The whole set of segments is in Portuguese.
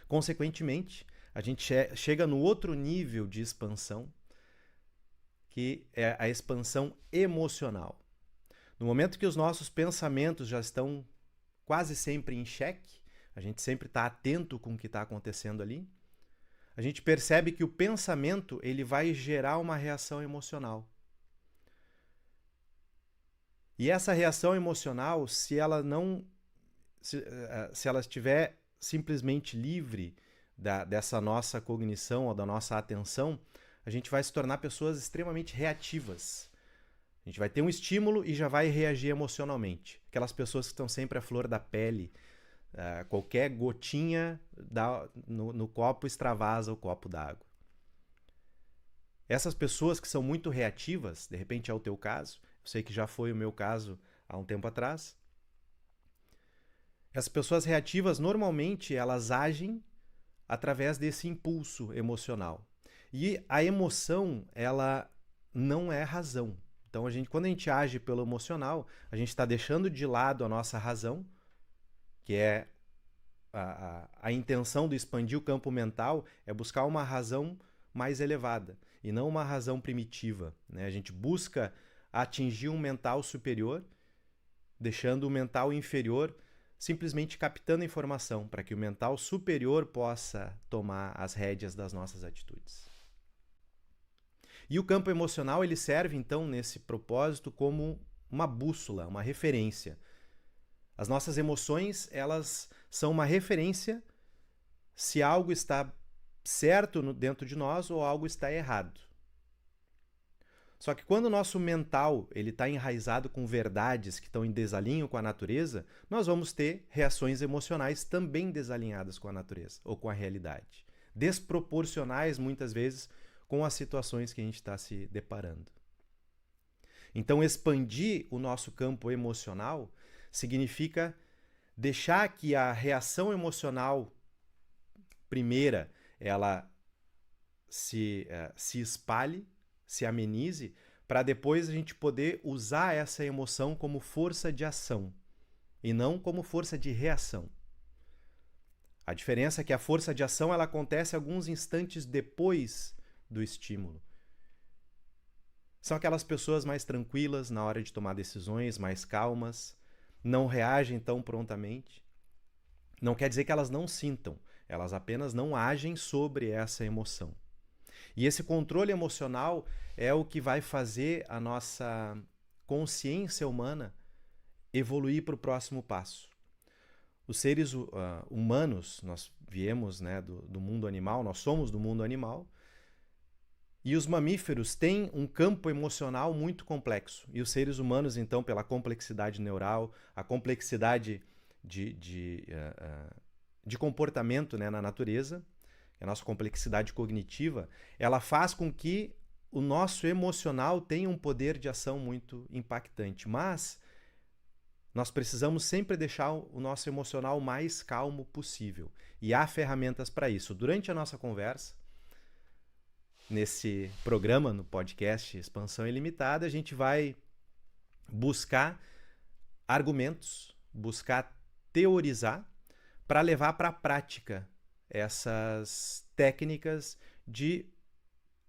Consequentemente, a gente chega no outro nível de expansão, que é a expansão emocional. No momento que os nossos pensamentos já estão quase sempre em xeque, a gente sempre está atento com o que está acontecendo ali, a gente percebe que o pensamento ele vai gerar uma reação emocional. E essa reação emocional, se ela não, se ela estiver simplesmente livre dessa nossa cognição ou da nossa atenção, a gente vai se tornar pessoas extremamente reativas. A gente vai ter um estímulo e já vai reagir emocionalmente. Aquelas pessoas que estão sempre à flor da pele, qualquer gotinha no copo extravasa o copo d'água. Essas pessoas que são muito reativas, de repente é o teu caso, eu sei que já foi o meu caso há um tempo atrás. Essas pessoas reativas, normalmente, elas agem através desse impulso emocional. E a emoção, ela não é razão. Então, quando a gente age pelo emocional, a gente está deixando de lado a nossa razão, que é a intenção do expandir o campo mental, é buscar uma razão mais elevada e não uma razão primitiva, né? A gente busca atingir um mental superior, deixando o mental inferior simplesmente captando informação para que o mental superior possa tomar as rédeas das nossas atitudes. E o campo emocional ele serve então nesse propósito como uma bússola, uma referência. As nossas emoções, elas são uma referência se algo está certo dentro de nós ou algo está errado. Só que quando o nosso mental ele está enraizado com verdades que estão em desalinho com a natureza, nós vamos ter reações emocionais também desalinhadas com a natureza ou com a realidade. Desproporcionais, muitas vezes, com as situações que a gente está se deparando. Então, expandir o nosso campo emocional significa deixar que a reação emocional primeira ela se espalhe, se amenize, para depois a gente poder usar essa emoção como força de ação e não como força de reação. A diferença é que a força de ação ela acontece alguns instantes depois do estímulo. São aquelas pessoas mais tranquilas na hora de tomar decisões, mais calmas, não reagem tão prontamente. Não quer dizer que elas não sintam, elas apenas não agem sobre essa emoção. E esse controle emocional é o que vai fazer a nossa consciência humana evoluir para o próximo passo. Os seres humanos, nós viemos, né, do mundo animal, nós somos do mundo animal, e os mamíferos têm um campo emocional muito complexo. E os seres humanos, então, pela complexidade neural, a complexidade de comportamento, né, na natureza, a nossa complexidade cognitiva, ela faz com que o nosso emocional tenha um poder de ação muito impactante. Mas nós precisamos sempre deixar o nosso emocional o mais calmo possível. E há ferramentas para isso. Durante a nossa conversa, nesse programa, no podcast Expansão Ilimitada, a gente vai buscar argumentos, buscar teorizar para levar para a prática essas técnicas de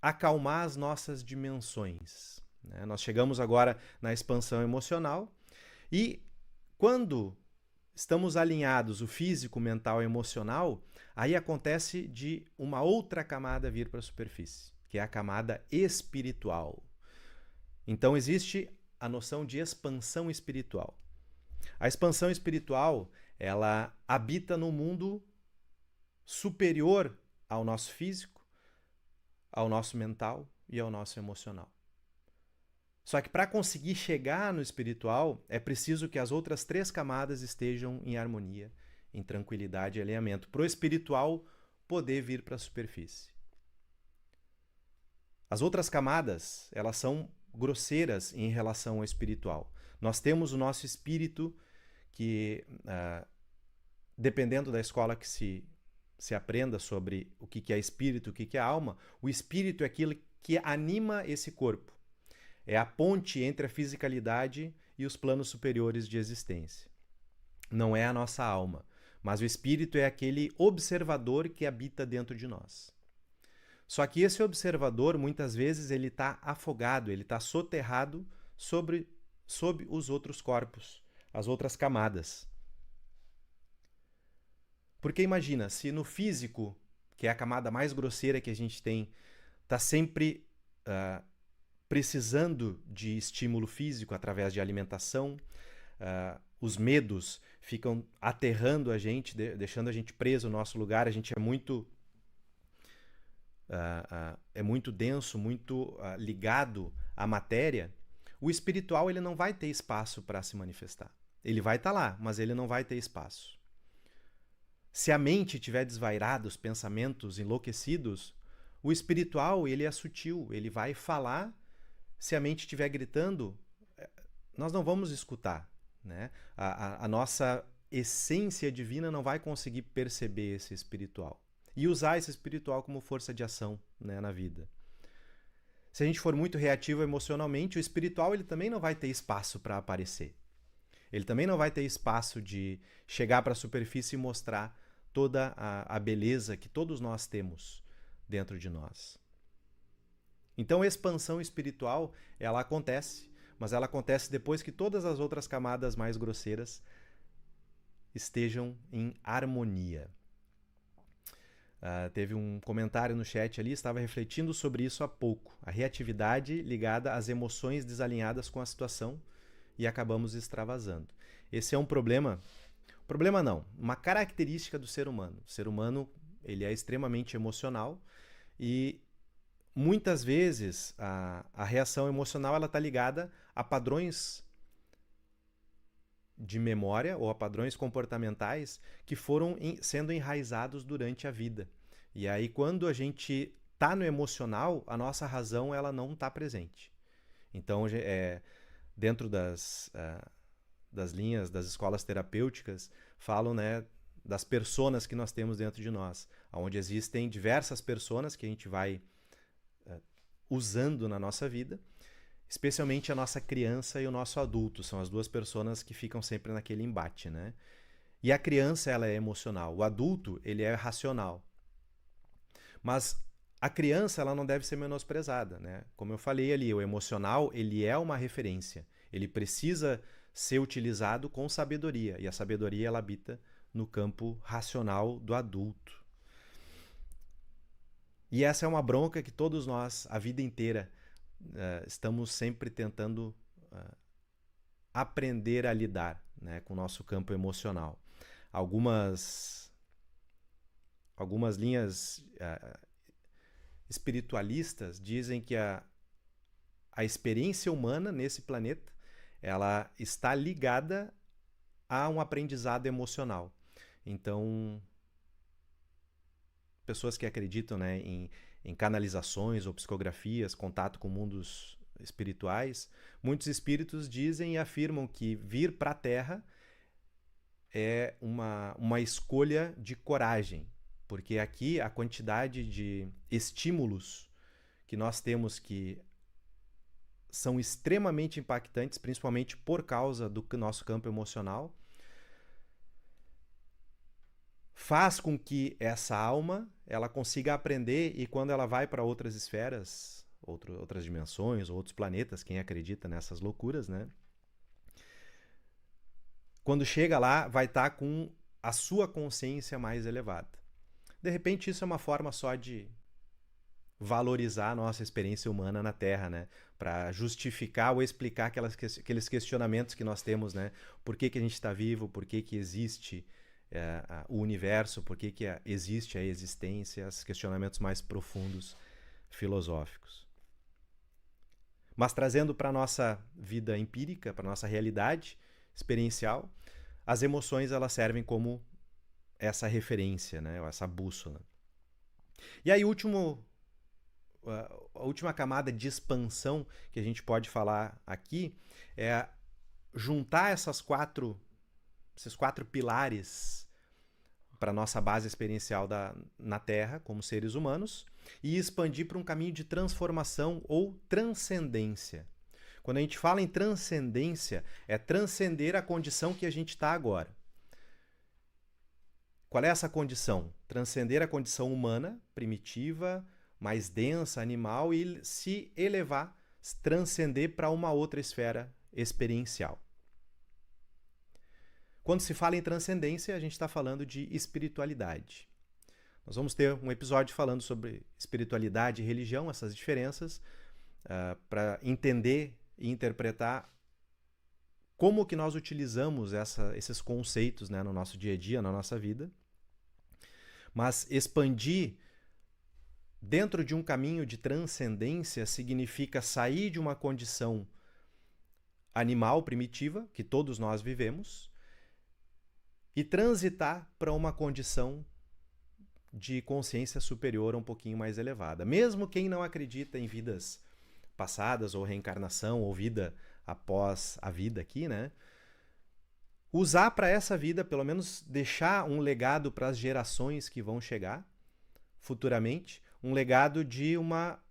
acalmar as nossas dimensões. Nós chegamos agora na expansão emocional e quando estamos alinhados o físico, mental e emocional, aí acontece de uma outra camada vir para a superfície, que é a camada espiritual. Então existe a noção de expansão espiritual. A expansão espiritual, ela habita no mundo superior ao nosso físico, ao nosso mental e ao nosso emocional. Só que para conseguir chegar no espiritual, é preciso que as outras 3 camadas estejam em harmonia, em tranquilidade e alinhamento, para o espiritual poder vir para a superfície. As outras camadas, elas são grosseiras em relação ao espiritual. Nós temos o nosso espírito que, dependendo da escola que se aprenda sobre o que é espírito, o que é alma, o espírito é aquilo que anima esse corpo. É a ponte entre a fisicalidade e os planos superiores de existência. Não é a nossa alma. Mas o espírito é aquele observador que habita dentro de nós. Só que esse observador, muitas vezes, ele está afogado, ele está soterrado sob os outros corpos, as outras camadas. Porque imagina, se no físico, que é a camada mais grosseira que a gente tem, está sempre precisando de estímulo físico através de alimentação, os medos ficam aterrando a gente, deixando a gente preso no nosso lugar, a gente é muito denso, muito ligado à matéria. O espiritual ele não vai ter espaço para se manifestar. Ele vai estar lá, mas ele não vai ter espaço. Se a mente estiver desvairada, os pensamentos enlouquecidos, o espiritual ele é sutil, ele vai falar. Se a mente estiver gritando, nós não vamos escutar, né? A nossa essência divina não vai conseguir perceber esse espiritual e usar esse espiritual como força de ação, né, na vida. Se a gente for muito reativo emocionalmente, o espiritual ele também não vai ter espaço para aparecer. Ele também não vai ter espaço de chegar para a superfície e mostrar toda a beleza que todos nós temos dentro de nós. Então a expansão espiritual, ela acontece, mas ela acontece depois que todas as outras camadas mais grosseiras estejam em harmonia. Teve um comentário no chat ali, estava refletindo sobre isso há pouco. A reatividade ligada às emoções desalinhadas com a situação e acabamos extravasando. Esse é um problema não, uma característica do ser humano. O ser humano ele é extremamente emocional e muitas vezes a reação emocional está ligada a padrões de memória ou a padrões comportamentais que foram sendo enraizados durante a vida. E aí quando a gente está no emocional, a nossa razão ela não está presente. Então, dentro das linhas das escolas terapêuticas, falam, né, das personas que nós temos dentro de nós, onde existem diversas personas que a gente vai usando na nossa vida, especialmente a nossa criança e o nosso adulto, são as duas personas que ficam sempre naquele embate, né? E a criança, ela é emocional, o adulto, ele é racional. Mas a criança, ela não deve ser menosprezada, né? Como eu falei ali, o emocional, ele é uma referência, ele precisa ser utilizado com sabedoria, e a sabedoria, ela habita no campo racional do adulto. E essa é uma bronca que todos nós, a vida inteira, estamos sempre tentando aprender a lidar, né, com o nosso campo emocional. Algumas linhas espiritualistas dizem que a experiência humana nesse planeta ela está ligada a um aprendizado emocional. Então, pessoas que acreditam, né, em canalizações ou psicografias, contato com mundos espirituais, muitos espíritos dizem e afirmam que vir para a Terra é uma escolha de coragem, porque aqui a quantidade de estímulos que nós temos que são extremamente impactantes, principalmente por causa do nosso campo emocional, faz com que essa alma ela consiga aprender e quando ela vai para outras esferas, outras dimensões, outros planetas, quem acredita nessas loucuras, né? Quando chega lá, vai estar com a sua consciência mais elevada. De repente, isso é uma forma só de valorizar a nossa experiência humana na Terra, né? Para justificar ou explicar aqueles questionamentos que nós temos, né? Por que a gente está vivo? Por que existe o universo? Por que existe a existência? Os questionamentos mais profundos, filosóficos. Mas trazendo para a nossa vida empírica, para a nossa realidade experiencial, as emoções elas servem como essa referência, né? Essa bússola. E aí, a última camada de expansão que a gente pode falar aqui é juntar esses quatro pilares para a nossa base experiencial na Terra, como seres humanos, e expandir para um caminho de transformação ou transcendência. Quando a gente fala em transcendência, é transcender a condição que a gente está agora. Qual é essa condição? Transcender a condição humana, primitiva, mais densa, animal, e se elevar, transcender para uma outra esfera experiencial. Quando se fala em transcendência, a gente está falando de espiritualidade. Nós vamos ter um episódio falando sobre espiritualidade e religião, essas diferenças, para entender e interpretar como que nós utilizamos esses conceitos, né, no nosso dia a dia, na nossa vida. Mas expandir dentro de um caminho de transcendência significa sair de uma condição animal, primitiva, que todos nós vivemos, e transitar para uma condição de consciência superior um pouquinho mais elevada. Mesmo quem não acredita em vidas passadas, ou reencarnação, ou vida após a vida aqui, né? Usar para essa vida, pelo menos deixar um legado para as gerações que vão chegar futuramente, um legado de uma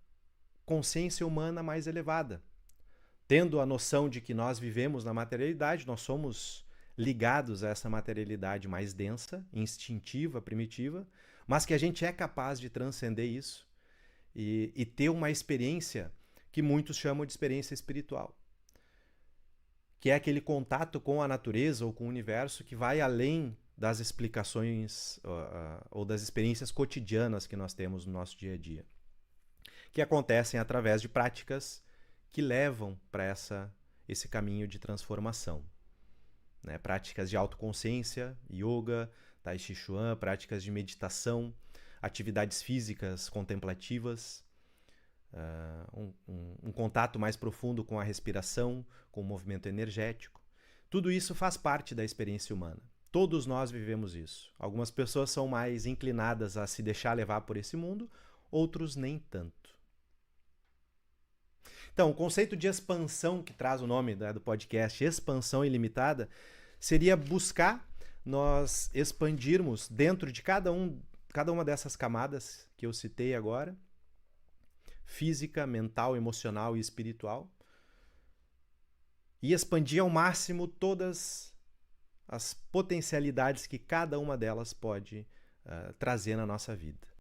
consciência humana mais elevada. Tendo a noção de que nós vivemos na materialidade, nós somos ligados a essa materialidade mais densa, instintiva, primitiva, mas que a gente é capaz de transcender isso e ter uma experiência que muitos chamam de experiência espiritual, que é aquele contato com a natureza ou com o universo que vai além das explicações ou das experiências cotidianas que nós temos no nosso dia a dia, que acontecem através de práticas que levam para esse caminho de transformação. Né? Práticas de autoconsciência, yoga, tai chi chuan, práticas de meditação, atividades físicas contemplativas, um contato mais profundo com a respiração, com o movimento energético. Tudo isso faz parte da experiência humana. Todos nós vivemos isso. Algumas pessoas são mais inclinadas a se deixar levar por esse mundo, outros nem tanto. Então, o conceito de expansão, que traz o nome, né, do podcast, expansão ilimitada, seria buscar nós expandirmos dentro de cada uma dessas camadas que eu citei agora, física, mental, emocional e espiritual, e expandir ao máximo todas as potencialidades que cada uma delas pode trazer na nossa vida.